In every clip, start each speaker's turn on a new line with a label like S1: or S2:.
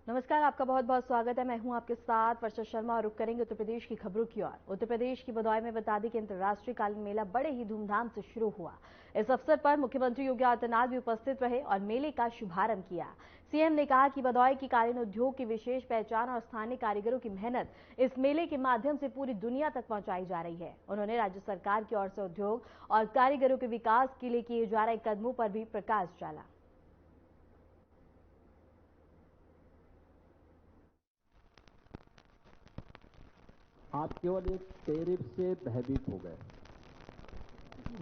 S1: नमस्कार, आपका बहुत बहुत स्वागत है। मैं हूं आपके साथ वर्षा शर्मा और रुक करेंगे उत्तर प्रदेश की खबरों की ओर। उत्तर प्रदेश की भदोही में बता दें कि अंतर्राष्ट्रीय कालीन मेला बड़े ही धूमधाम से शुरू हुआ। इस अवसर पर मुख्यमंत्री योगी आदित्यनाथ भी उपस्थित रहे और मेले का शुभारंभ किया। सीएम ने कहा कि भदोही की कालीन उद्योग की विशेष पहचान और स्थानीय कारीगरों की मेहनत इस मेले के माध्यम से पूरी दुनिया तक पहुंचाई जा रही है। उन्होंने राज्य सरकार की ओर से उद्योग और कारीगरों के विकास के लिए किए जा रहे कदमों पर भी प्रकाश डाला।
S2: आप केवल एक टैरिफ से भयभीत हो गए।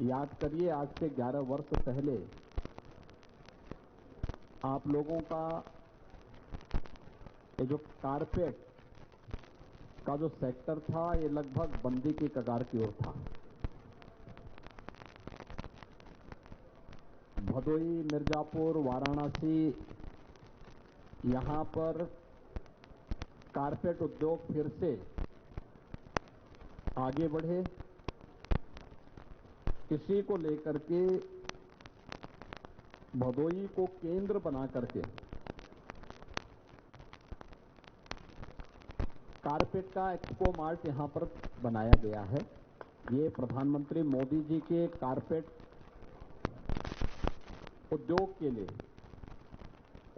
S2: याद करिए, आज से 11 वर्ष पहले आप लोगों का ये जो कारपेट का जो सेक्टर था, ये लगभग बंदी की कगार की ओर था। भदोही, मिर्जापुर, वाराणसी, यहां पर कारपेट उद्योग फिर से आगे बढ़े, इसी को लेकर के भदोही को केंद्र बना करके कारपेट का एक्सपो मार्ट यहां पर बनाया गया है। ये प्रधानमंत्री मोदी जी के कारपेट उद्योग के लिए,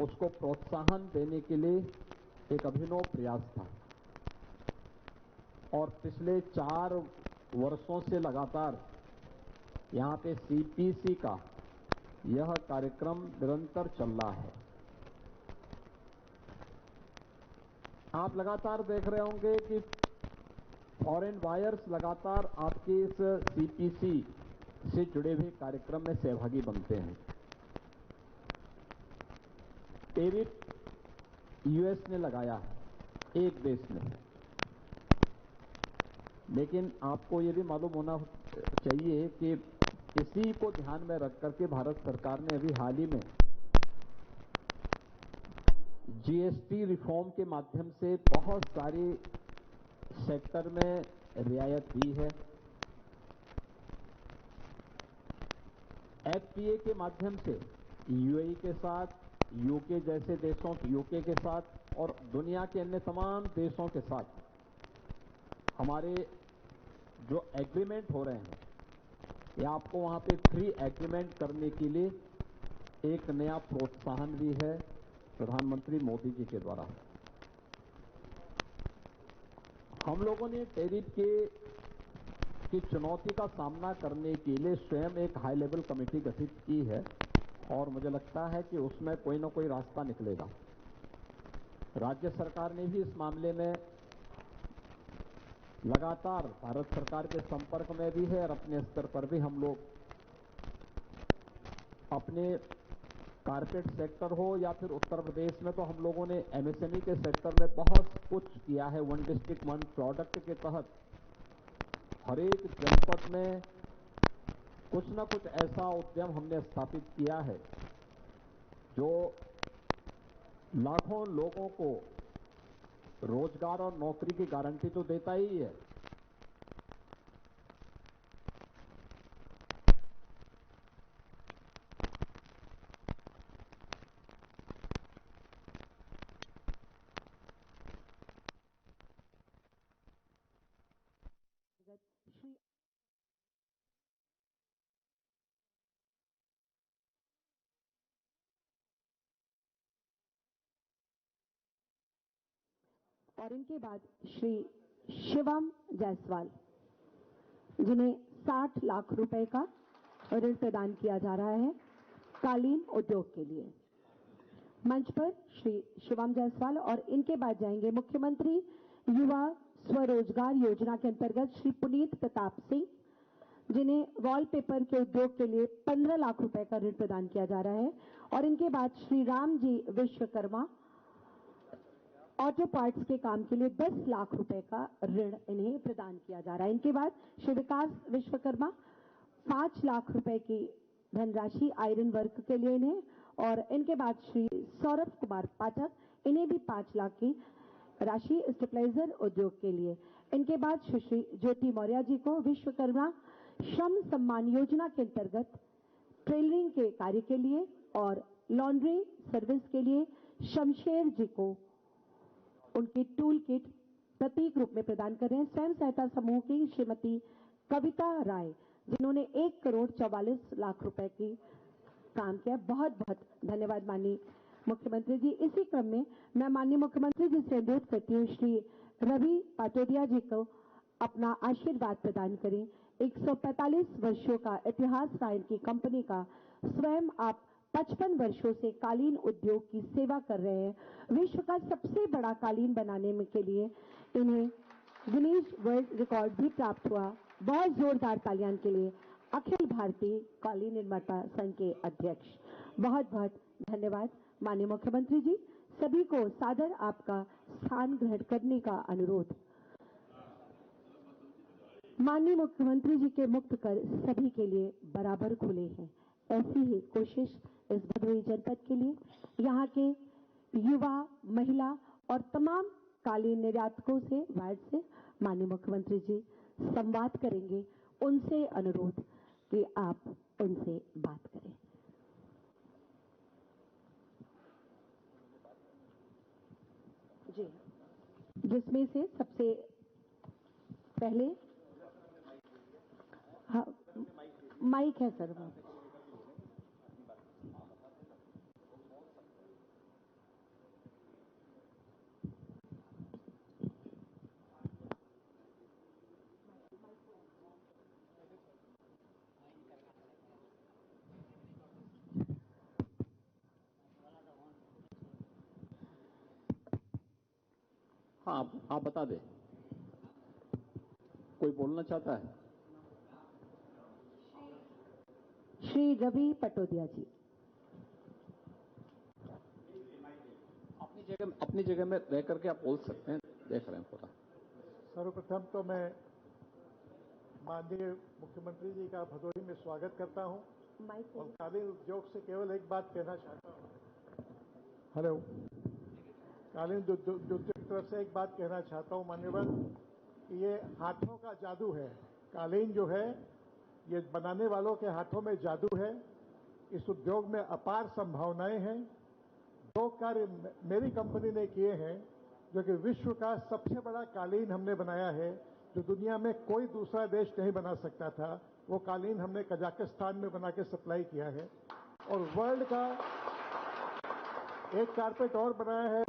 S2: उसको प्रोत्साहन देने के लिए एक अभिनव प्रयास था और पिछले 4 वर्षों से लगातार यहां पे सीपीसी का यह कार्यक्रम निरंतर चल रहा है। आप लगातार देख रहे होंगे कि फॉरेन बायर्स लगातार आपके इस सीपीसी से जुड़े हुए कार्यक्रम में सहभागी बनते हैं। टैरिफ यूएस ने लगाया है, एक देश ने, लेकिन आपको ये भी मालूम होना चाहिए कि इसी को ध्यान में रख करके भारत सरकार ने अभी हाल ही में जीएसटी रिफॉर्म के माध्यम से बहुत सारी सेक्टर में रियायत दी है। एफटीए के माध्यम से यूएई के साथ, यूके जैसे देशों, यूके के साथ और दुनिया के अन्य तमाम देशों के साथ हमारे जो एग्रीमेंट हो रहे हैं, या आपको वहां पे फ्री एग्रीमेंट करने के लिए एक नया प्रोत्साहन भी है प्रधानमंत्री मोदी जी के द्वारा। हम लोगों ने टैरिफ की चुनौती का सामना करने के लिए स्वयं एक हाई लेवल कमेटी गठित की है और मुझे लगता है कि उसमें कोई ना कोई रास्ता निकलेगा। राज्य सरकार ने भी इस मामले में लगातार भारत सरकार के संपर्क में भी है और अपने स्तर पर भी हम लोग अपने कारपेट सेक्टर हो या फिर उत्तर प्रदेश में, तो हम लोगों ने एमएसएमई के सेक्टर में बहुत कुछ किया है। 1 डिस्ट्रिक्ट 1 प्रोडक्ट के तहत हर एक जनपद में कुछ न कुछ ऐसा उद्यम हमने स्थापित किया है जो लाखों लोगों को रोजगार और नौकरी की गारंटी तो देता ही है,
S3: और इनके बाद श्री शिवम जायसवाल, जिन्हें 60 लाख रुपए का ऋण प्रदान किया जा रहा है कालीन उद्योग के लिए। मंच पर श्री शिवम जायसवाल और इनके बाद जाएंगे मुख्यमंत्री युवा स्वरोजगार योजना के अंतर्गत श्री पुनीत प्रताप सिंह, जिन्हें वॉलपेपर के उद्योग के लिए 15 लाख रुपए का ऋण प्रदान किया जा रहा है। और इनके बाद श्री राम जी विश्वकर्मा, ऑटो पार्ट्स के काम के लिए 10 लाख रुपए का ऋण इन्हें प्रदान किया जा रहा है। इनके बाद श्री विकास विश्वकर्मा 5 लाख रुपए की धनराशि आयरन वर्क के लिए इन्हें, और इनके बाद श्री सौरभ कुमार पाठक, इन्हें भी 5 लाख की राशि स्टेबलाइजर उद्योग के लिए। इनके बाद श्री ज्योति मौर्य जी को विश्वकर्मा श्रम सम्मान योजना के अंतर्गत टेलरिंग के कार्य के लिए और लॉन्ड्री सर्विस के लिए शमशेर जी को उनकी टूल किट प्रतीक रूप में प्रदान कर रहे हैं स्वयं सहायता समूह की श्रीमती कविता राय, जिन्होंने 1,44,00,000 रुपए की काम किया। बहुत बहुत धन्यवाद माननीय मुख्यमंत्री जी। इसी क्रम में मैं माननीय मुख्यमंत्री जी से अनुरोध करती हूँ श्री रवि पाटोदिया जी को अपना आशीर्वाद प्रदान करें। 145 वर्षों का इतिहास रहा इनकी कंपनी का। स्वयं आप 55 वर्षों से कालीन उद्योग की सेवा कर रहे हैं। विश्व का सबसे बड़ा कालीन बनाने में के लिए इन्हें गिनीज वर्ल्ड रिकॉर्ड भी प्राप्त हुआ। बहुत जोरदार तालियां के लिए अखिल भारतीय कालीन निर्माता संघ के अध्यक्ष। बहुत बहुत धन्यवाद माननीय मुख्यमंत्री जी। सभी को सादर आपका स्थान ग्रहण करने का अनुरोध। माननीय मुख्यमंत्री जी के मुक्त कर सभी के लिए बराबर खुले हैं, ऐसी ही कोशिश इस भदोही जनपद के लिए यहाँ के युवा, महिला और तमाम कालीन निर्यातकों से वार्ड से माननीय मुख्यमंत्री जी संवाद करेंगे। उनसे अनुरोध कि आप उनसे बात करें। जी, जिसमें से सबसे पहले हाँ, माइक है सर।
S2: हाँ, आप बता दें, कोई बोलना चाहता है?
S3: श्री रवि पटोदिया जी।
S2: अपनी जगह में रह करके आप बोल सकते हैं, देख रहे हैं पूरा।
S4: सर्वप्रथम तो मैं माननीय मुख्यमंत्री जी का भदोही में स्वागत करता हूं और कालीन उद्योग से केवल एक बात कहना चाहता हूं। हेलो, कालीन उद्योग की तरफ से एक बात कहना चाहता हूं मान्यवर, कि ये हाथों का जादू है। कालीन जो है ये बनाने वालों के हाथों में जादू है। इस उद्योग में अपार संभावनाएं हैं। 2 कार्य मेरी कंपनी ने किए हैं, जो कि विश्व का सबसे बड़ा कालीन हमने बनाया है, जो दुनिया में कोई दूसरा देश नहीं बना सकता था। वो कालीन हमने कजाकिस्तान में बना के सप्लाई किया है। और वर्ल्ड का एक कारपेट और बनाया है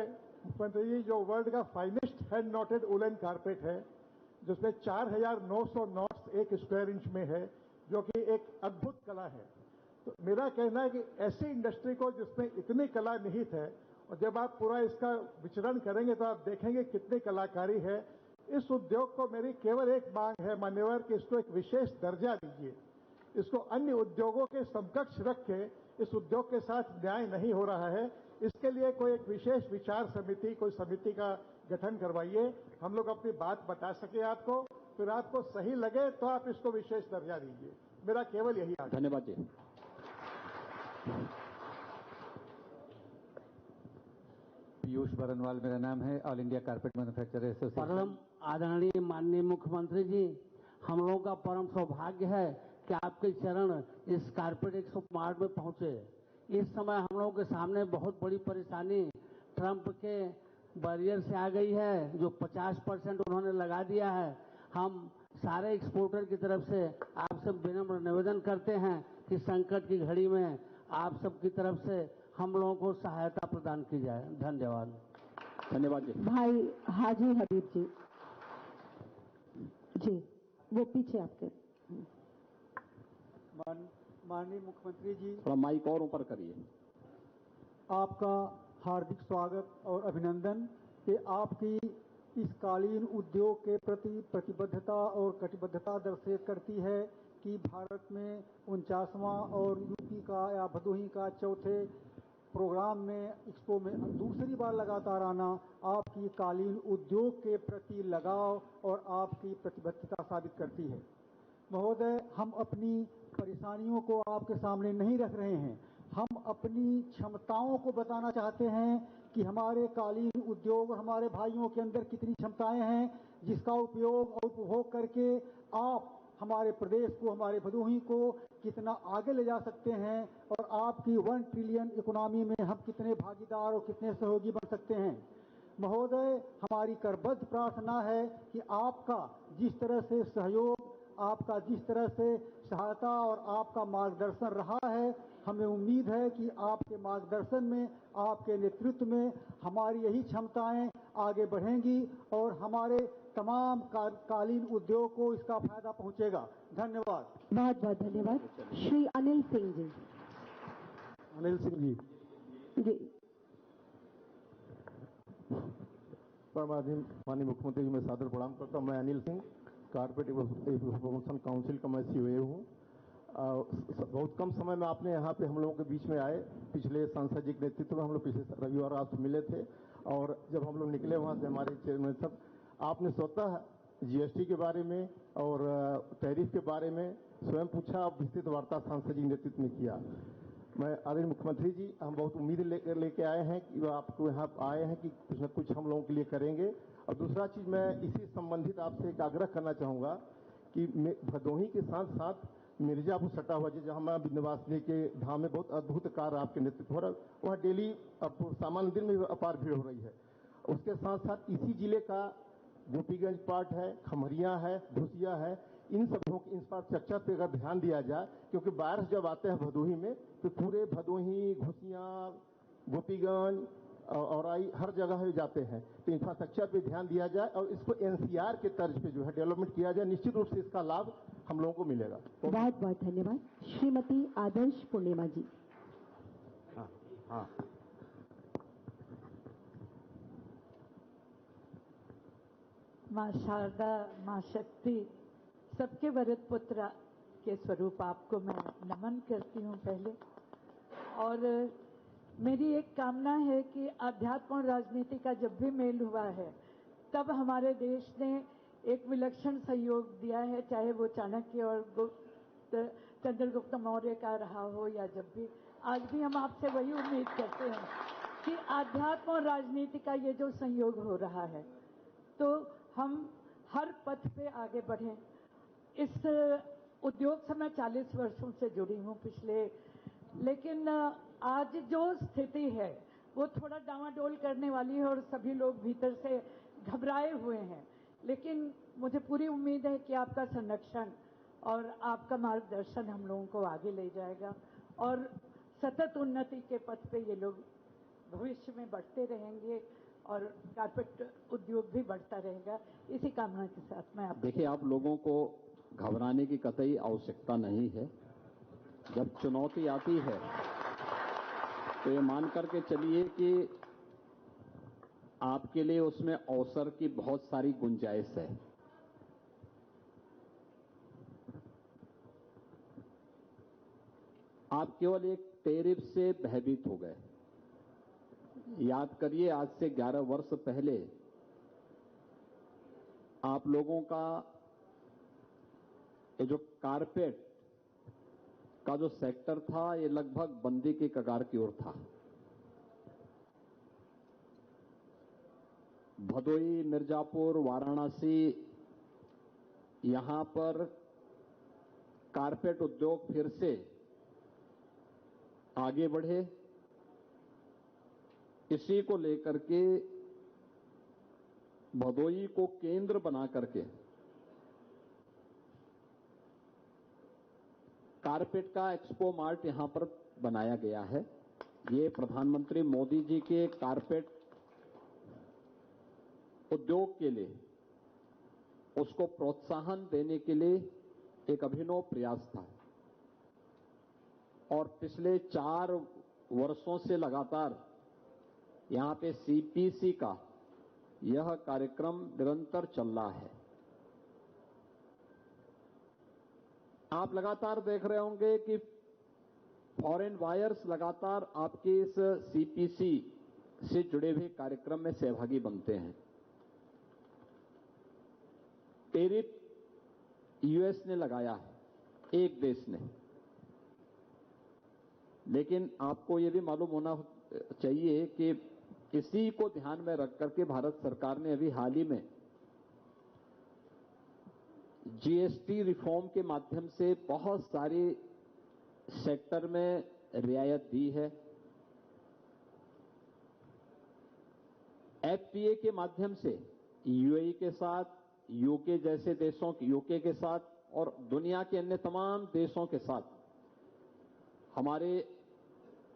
S4: मुख्यमंत्री जी, जो वर्ल्ड का finest hand noted woollen carpet है, जिसमें 4,900 नॉट्स 1 स्क्वायर इंच में है, जो कि एक अद्भुत कला है। तो मेरा कहना है कि ऐसी इंडस्ट्री को जिसमें इतनी कला निहित है, और जब आप पूरा इसका विचरण करेंगे तो आप देखेंगे कितनी कलाकारी है। इस उद्योग को मेरी केवल एक मांग है मान्यवर, कि इसको एक विशेष दर्जा दीजिए। इसको अन्य उद्योगों के समकक्ष रख के इस उद्योग के साथ न्याय नहीं हो रहा है। इसके लिए कोई एक विशेष विचार समिति, कोई समिति का गठन करवाइए। हम लोग अपनी बात बता सके आपको, फिर आपको सही लगे तो आप इसको विशेष दर्जा दीजिए। मेरा केवल यही आग्रह।
S2: धन्यवाद जी।
S5: पीयूष बरनवाल मेरा नाम है, all India carpet manufacturer association.
S6: परम आदरणीय माननीय मुख्यमंत्री जी, हम लोगों का परम सौभाग्य है कि आपके चरण इस कारपेट एक्सपो मार्ट में पहुंचे। इस समय हम लोगों के सामने बहुत बड़ी परेशानी ट्रंप के बैरियर से आ गई है, जो 50% उन्होंने लगा दिया है। हम सारे एक्सपोर्टर की तरफ से आपसे विनम्र निवेदन करते हैं कि संकट की घड़ी में आप सबकी तरफ से हम लोगों को सहायता प्रदान की जाए। धन्यवाद।
S2: धन्यवाद जी।
S3: भाई हाजी हबीब जी, जी वो पीछे आपके।
S7: माननीय मुख्यमंत्री जी,
S2: थोड़ा माइक और ऊपर करिए।
S7: आपका हार्दिक स्वागत और अभिनंदन कि आपकी इस कालीन उद्योग के प्रति प्रतिबद्धता और कटिबद्धता दर्शित करती है कि भारत में 49वां और यूपी का या भदोही का चौथे प्रोग्राम में एक्सपो में दूसरी बार लगातार आना आपकी कालीन उद्योग के प्रति लगाव और आपकी प्रतिबद्धता साबित करती है। महोदय, हम अपनी परेशानियों को आपके सामने नहीं रख रहे हैं, हम अपनी क्षमताओं को बताना चाहते हैं कि हमारे कालीन उद्योग और हमारे भाइयों के अंदर कितनी क्षमताएं हैं, जिसका उपयोग और उपभोग करके आप हमारे प्रदेश को, हमारे भदोही को कितना आगे ले जा सकते हैं और आपकी 1 ट्रिलियन इकोनॉमी में हम कितने भागीदार और कितने सहयोगी बन सकते हैं। महोदय, हमारी करबद्ध प्रार्थना है कि आपका जिस तरह से सहयोग, आपका जिस तरह से सहायता और आपका मार्गदर्शन रहा है, हमें उम्मीद है कि आपके मार्गदर्शन में, आपके नेतृत्व में हमारी यही क्षमताएं आगे बढ़ेंगी और हमारे तमाम कालीन उद्योग को इसका फायदा पहुंचेगा। धन्यवाद।
S3: बहुत बहुत धन्यवाद। श्री अनिल सिंह जी।
S2: अनिल सिंह जी।
S3: जी।
S2: माननीय मुख्यमंत्री जी, मैं सादर प्रणाम करता हूँ। मैं Anil Singh, carpet promotion council का मैं सीओए हूँ। बहुत कम समय में आपने यहाँ पे हम लोगों के बीच में आए। पिछले सांसद जी के नेतृत्व में हम लोग पिछले रविवार आपसे मिले थे और जब हम लोग निकले वहाँ से हमारे चेयरमैन साहब, आपने स्वतः जीएसटी के बारे में और टैरिफ के बारे में स्वयं पूछा, विस्तृत वार्ता सांसद जी के नेतृत्व में किया। मैं आदरणीय मुख्यमंत्री जी, हम बहुत उम्मीद लेके आए हैं कि आपको यहाँ आए हैं कि कुछ न कुछ हम लोगों के लिए करेंगे। और दूसरा चीज, मैं इसी संबंधित आपसे एक आग्रह करना चाहूँगा कि भदोही के साथ साथ मिर्जापुर सटा हुआ, जहाँ मैं विंध्यवासिनी के धाम में बहुत अद्भुत कार्य आपके नेतृत्व हो रहा है, वहाँ डेली अब सामान्य दिन में अपार भीड़ हो रही है। उसके साथ साथ इसी जिले का गोपीगंज पार्ट है, खमरिया है, घुसिया है, इन सबों की इंफ्रास्ट्रक्चर पे अगर ध्यान दिया जाए, क्योंकि बारिश जब आते हैं भदोही में तो पूरे भदोही, घुसिया, गोपीगंज और आई हर जगह जाते हैं, तो इंफ्रास्ट्रक्चर पे ध्यान दिया जाए और इसको एनसीआर के तर्ज पे जो है डेवलपमेंट किया जाए, निश्चित रूप से इसका लाभ हम लोगों को मिलेगा।
S3: बहुत बहुत धन्यवाद। श्रीमती आदर्श पूर्णिमा जी।
S2: हाँ।
S8: माँ शारदा, माँ शक्ति, सबके वरद पुत्र के स्वरूप आपको मैं नमन करती हूँ पहले। और मेरी एक कामना है कि अध्यात्म और राजनीति का जब भी मेल हुआ है, तब हमारे देश ने एक विलक्षण सहयोग दिया है, चाहे वो चाणक्य और चंद्रगुप्त मौर्य का रहा हो या जब भी। आज भी हम आपसे वही उम्मीद करते हैं कि अध्यात्म और राजनीति का ये जो संयोग हो रहा है, तो हम हर पथ पे आगे बढ़ें। इस उद्योग से मैं 40 वर्षों से जुड़ी हूँ पिछले, लेकिन आज जो स्थिति है वो थोड़ा डामाडोल करने वाली है और सभी लोग भीतर से घबराए हुए हैं। लेकिन मुझे पूरी उम्मीद है कि आपका संरक्षण और आपका मार्गदर्शन हम लोगों को आगे ले जाएगा और सतत उन्नति के पथ पे ये लोग भविष्य में बढ़ते रहेंगे और कारपेट उद्योग भी बढ़ता रहेगा। इसी कामना के साथ मैं
S2: देखिए, आप लोगों को घबराने की कतई आवश्यकता नहीं है। जब चुनौती आती है तो ये मान करके चलिए कि आपके लिए उसमें अवसर की बहुत सारी गुंजाइश है। आप केवल एक टैरिफ से भयभीत हो गए। याद करिए, आज से 11 वर्ष पहले आप लोगों का ये जो कारपेट का जो सेक्टर था, ये लगभग बंदी के कगार की ओर था। भदोही, मिर्जापुर, वाराणसी, यहां पर कारपेट उद्योग फिर से आगे बढ़े, इसी को लेकर के भदोही को केंद्र बना करके कारपेट का एक्सपो मार्ट यहां पर बनाया गया है। ये प्रधानमंत्री मोदी जी के कारपेट उद्योग के लिए, उसको प्रोत्साहन देने के लिए एक अभिनव प्रयास था और पिछले 4 वर्षों से लगातार यहां पे सीपीसी का यह कार्यक्रम निरंतर चल रहा है। आप लगातार देख रहे होंगे कि फॉरेन बायर्स लगातार आपके इस सीपीसी से जुड़े हुए कार्यक्रम में सहभागी बनते हैं। टैरिफ यूएस ने लगाया है, एक देश ने, लेकिन आपको यह भी मालूम होना चाहिए कि इसी को ध्यान में रख करके भारत सरकार ने अभी हाल ही में जीएसटी रिफॉर्म के माध्यम से बहुत सारे सेक्टर में रियायत दी है। एफटीए के माध्यम से यूएई के साथ, यूके जैसे देशों यूके के साथ और दुनिया के अन्य तमाम देशों के साथ हमारे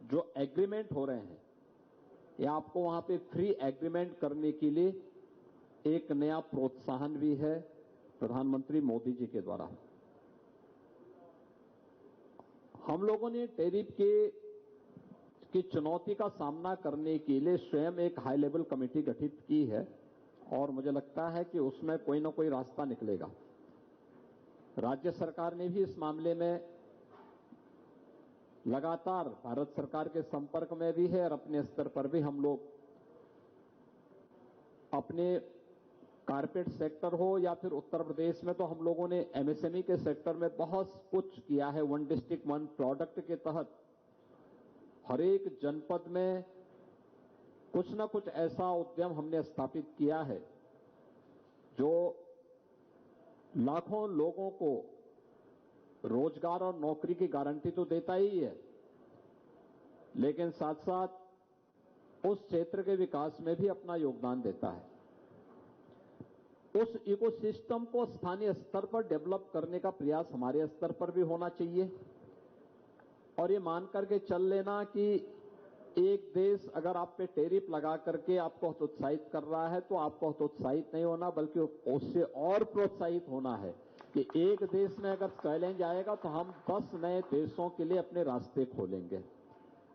S2: जो एग्रीमेंट हो रहे हैं, ये आपको वहां पे फ्री एग्रीमेंट करने के लिए एक नया प्रोत्साहन भी है प्रधानमंत्री मोदी जी के द्वारा। हम लोगों ने टैरिफ की चुनौती का सामना करने के लिए स्वयं एक हाई लेवल कमेटी गठित की है और मुझे लगता है कि उसमें कोई ना कोई रास्ता निकलेगा। राज्य सरकार ने भी इस मामले में लगातार भारत सरकार के संपर्क में भी है और अपने स्तर पर भी हम लोग अपने कारपेट सेक्टर हो या फिर उत्तर प्रदेश में तो हम लोगों ने एमएसएमई के सेक्टर में बहुत कुछ किया है। वन डिस्ट्रिक्ट वन प्रोडक्ट के तहत हर एक जनपद में कुछ ना कुछ ऐसा उद्यम हमने स्थापित किया है जो लाखों लोगों को रोजगार और नौकरी की गारंटी तो देता ही है, लेकिन साथ साथ उस क्षेत्र के विकास में भी अपना योगदान देता है। उस इकोसिस्टम को स्थानीय स्तर पर डेवलप करने का प्रयास हमारे स्तर पर भी होना चाहिए और ये मान करके चल लेना कि एक देश अगर आप पे टैरिफ लगा करके आपको हतोत्साहित कर रहा है तो आपको हतोत्साहित नहीं होना बल्कि उससे और प्रोत्साहित होना है कि एक देश में अगर चैलेंज आएगा तो हम 10 नए देशों के लिए अपने रास्ते खोलेंगे।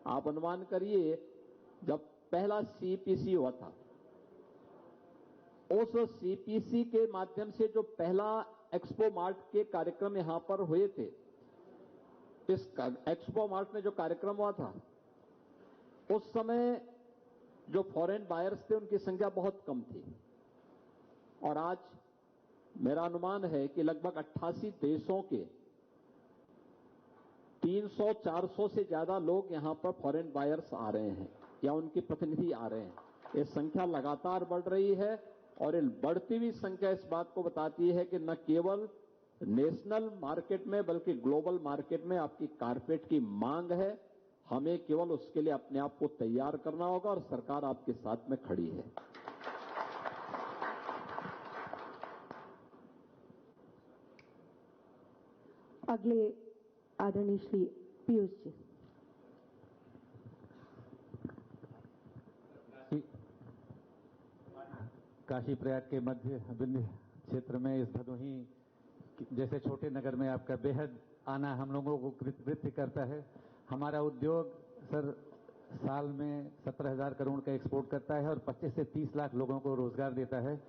S2: आप अनुमान करिए, जब पहला सीपीसी हुआ था, उस सीपीसी के माध्यम से जो पहला एक्सपो मार्ट के कार्यक्रम यहां पर हुए थे, इस एक्सपो मार्ट में जो कार्यक्रम हुआ था उस समय जो फॉरेन बायर्स थे उनकी संख्या बहुत कम थी और आज मेरा अनुमान है कि लगभग 88 देशों के 300-400 से ज्यादा लोग यहां पर फॉरेन बायर्स आ रहे हैं या उनके प्रतिनिधि आ रहे हैं। ये संख्या लगातार बढ़ रही है और ये बढ़ती हुई संख्या इस बात को बताती है कि न केवल नेशनल मार्केट में बल्कि ग्लोबल मार्केट में आपकी कारपेट की मांग है। हमें केवल उसके लिए अपने आप को तैयार करना होगा और सरकार आपके साथ में खड़ी है।
S3: अगले आदरणीय श्री पीयूष जी।
S5: काशी प्रयाग के मध्य विंध्य क्षेत्र में इस भदोही जैसे छोटे नगर में आपका बेहद आना हम लोगों को कृतकृत्य करता है। हमारा उद्योग सर साल में 17,000 करोड़ का एक्सपोर्ट करता है और 25 से 30 लाख लोगों को रोजगार देता है।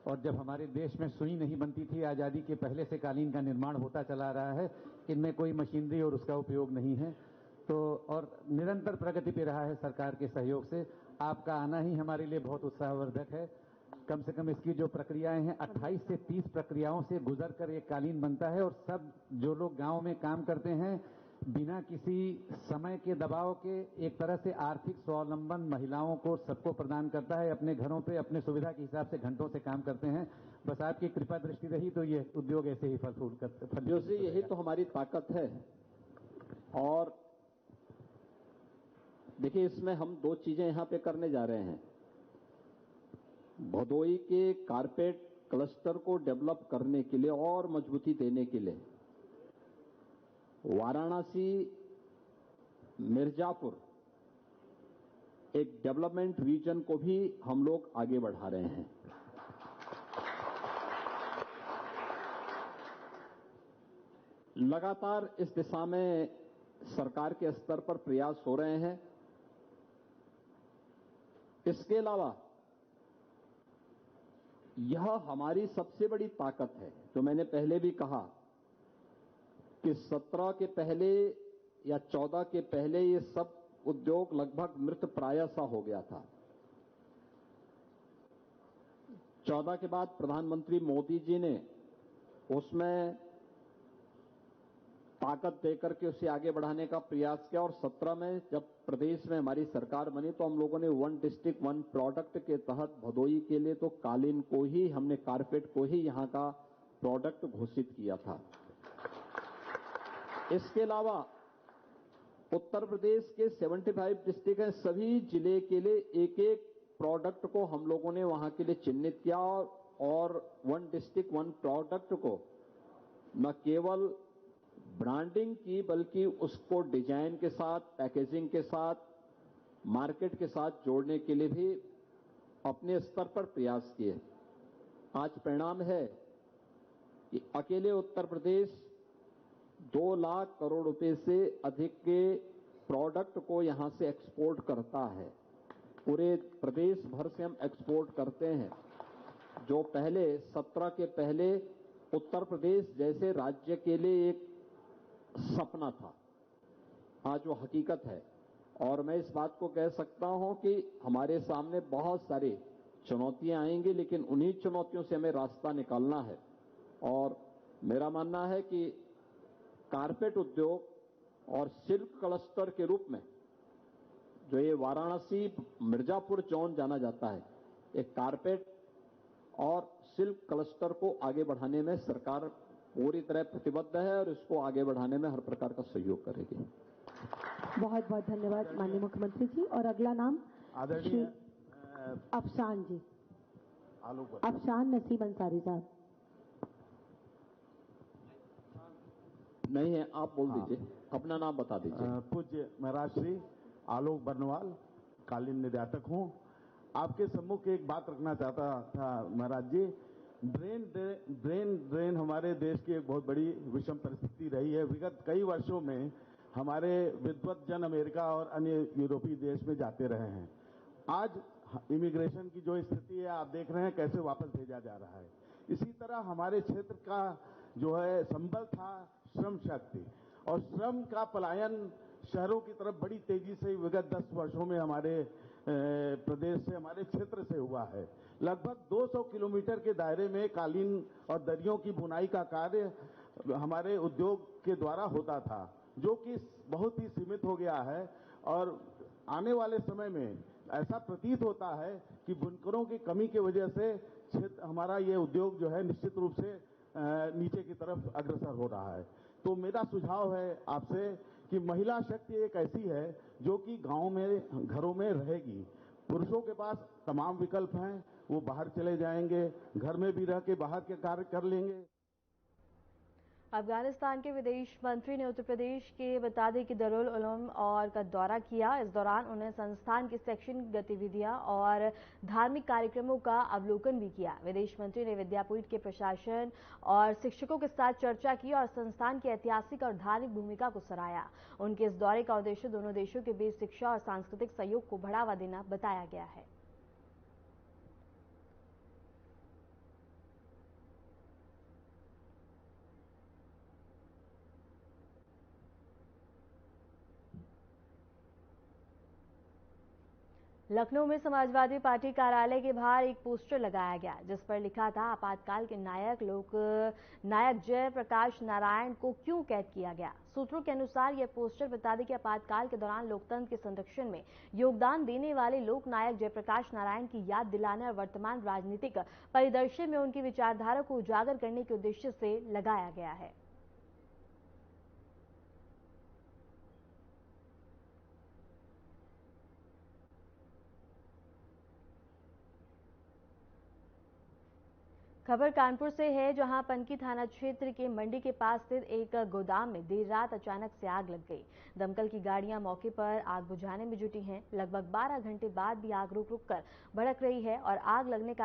S5: और जब हमारे देश में सुई नहीं बनती थी, आजादी के पहले से कालीन का निर्माण होता चला रहा है, इनमें कोई मशीनरी और उसका उपयोग नहीं है। तो और निरंतर प्रगति पे रहा है सरकार के सहयोग से। आपका आना ही हमारे लिए बहुत उत्साहवर्धक है। कम से कम इसकी जो प्रक्रियाएं हैं 28 से 30 प्रक्रियाओं से गुजर कर एक कालीन बनता है और सब जो लोग गांव में काम करते हैं बिना किसी समय के दबाव के एक तरह से आर्थिक स्वावलंबन महिलाओं को सबको प्रदान करता है। अपने घरों पे अपने सुविधा के हिसाब से घंटों से काम करते हैं। बस आपकी कृपा दृष्टि रही तो ये उद्योग ऐसे ही फल फूल करते।
S2: यही तो हमारी ताकत है। और देखिए, इसमें हम 2 चीजें यहां पे करने जा रहे हैं। भदोही के कारपेट क्लस्टर को डेवलप करने के लिए और मजबूती देने के लिए वाराणसी मिर्जापुर एक डेवलपमेंट रीजन को भी हम लोग आगे बढ़ा रहे हैं। लगातार इस दिशा में सरकार के स्तर पर प्रयास हो रहे हैं। इसके अलावा यह हमारी सबसे बड़ी ताकत है, जो मैंने पहले भी कहा कि 17 के पहले या 14 के पहले ये सब उद्योग लगभग मृत प्राय सा हो गया था। 14 के बाद प्रधानमंत्री मोदी जी ने उसमें ताकत देकर के उसे आगे बढ़ाने का प्रयास किया और 17 में जब प्रदेश में हमारी सरकार बनी तो हम लोगों ने वन डिस्ट्रिक्ट वन प्रोडक्ट के तहत भदोही के लिए तो कालीन को ही, हमने कारपेट को ही यहां का प्रोडक्ट घोषित किया था। इसके अलावा उत्तर प्रदेश के 75 डिस्ट्रिक्ट हैं, सभी जिले के लिए एक एक प्रोडक्ट को हम लोगों ने वहां के लिए चिन्हित किया और वन डिस्ट्रिक्ट वन प्रोडक्ट को न केवल ब्रांडिंग की बल्कि उसको डिजाइन के साथ, पैकेजिंग के साथ, मार्केट के साथ जोड़ने के लिए भी अपने स्तर पर प्रयास किए। आज परिणाम है कि अकेले उत्तर प्रदेश 2 लाख करोड़ रुपए से अधिक के प्रोडक्ट को यहां से एक्सपोर्ट करता है। पूरे प्रदेश भर से हम एक्सपोर्ट करते हैं। जो पहले 17 के पहले उत्तर प्रदेश जैसे राज्य के लिए एक सपना था, आज वो हकीकत है। और मैं इस बात को कह सकता हूं कि हमारे सामने बहुत सारी चुनौतियां आएंगी, लेकिन उन्हीं चुनौतियों से हमें रास्ता निकालना है। और मेरा मानना है कि कारपेट उद्योग और सिल्क क्लस्टर के रूप में जो ये वाराणसी मिर्जापुर जोन जाना जाता है, एक कारपेट और सिल्क क्लस्टर को आगे बढ़ाने में सरकार पूरी तरह प्रतिबद्ध है और इसको आगे बढ़ाने में हर प्रकार का सहयोग करेगी।
S3: बहुत बहुत धन्यवाद माननीय मुख्यमंत्री जी। और अगला नाम श्री अफशान जी, अफशान नसीम अंसारी साहब।
S2: नहीं है, आप बोल दीजिए, अपना नाम बता दीजिए।
S9: पूज्य महाराज श्री आलोक बर्नवाल, कालीन निर्यातक हूं। आपके सम्मुख एक बात रखना चाहता था महाराज जी। ब्रेन ड्रेन हमारे देश की एक बहुत बड़ी विषम परिस्थिति रही है। विगत कई वर्षों में हमारे विद्वत जन अमेरिका और अन्य यूरोपीय देश में जाते रहे हैं। आज इमिग्रेशन की जो स्थिति है, आप देख रहे हैं कैसे वापस भेजा जा रहा है। इसी तरह हमारे क्षेत्र का जो है संबल था श्रम शक्ति, और श्रम का पलायन शहरों की तरफ बड़ी तेजी से विगत 10 वर्षों में हमारे प्रदेश से, हमारे क्षेत्र से हुआ है। लगभग 200 किलोमीटर के दायरे में कालीन और दरियों की बुनाई का कार्य हमारे उद्योग के द्वारा होता था, जो कि बहुत ही सीमित हो गया है। और आने वाले समय में ऐसा प्रतीत होता है कि बुनकरों की कमी की वजह से क्षेत्र हमारा ये उद्योग जो है निश्चित रूप से नीचे की तरफ अग्रसर हो रहा है। तो मेरा सुझाव है आपसे कि महिला शक्ति एक ऐसी है जो कि गांव में, घरों में रहेगी। पुरुषों के पास तमाम विकल्प हैं, वो बाहर चले जाएंगे, घर में भी रह के बाहर के कार्य कर लेंगे।
S1: अफगानिस्तान के विदेश मंत्री ने उत्तर प्रदेश के बतादी की दारुल उलूम और का दौरा किया। इस दौरान उन्होंने संस्थान की शैक्षणिक गतिविधियां और धार्मिक कार्यक्रमों का अवलोकन भी किया। विदेश मंत्री ने विद्यापीठ के प्रशासन और शिक्षकों के साथ चर्चा की और संस्थान की ऐतिहासिक और धार्मिक भूमिका को सराहा। उनके इस दौरे का उद्देश्य दोनों देशों के बीच शिक्षा और सांस्कृतिक सहयोग को बढ़ावा देना बताया गया है। लखनऊ में समाजवादी पार्टी कार्यालय के बाहर एक पोस्टर लगाया गया, जिस पर लिखा था, आपातकाल के नायक जयप्रकाश नारायण को क्यों कैद किया गया। सूत्रों के अनुसार यह पोस्टर बता दें कि आपातकाल के दौरान लोकतंत्र के संरक्षण में योगदान देने वाले लोक नायक जयप्रकाश नारायण की याद दिलाने और वर्तमान राजनीतिक परिदृश्य में उनकी विचारधारा को उजागर करने के उद्देश्य से लगाया गया है। खबर कानपुर से है, जहां पनकी थाना क्षेत्र के मंडी के पास स्थित एक गोदाम में देर रात अचानक से आग लग गई। दमकल की गाड़ियां मौके पर आग बुझाने में जुटी हैं। लगभग 12 घंटे बाद भी आग रुक रुक कर भड़क रही है और आग लगने का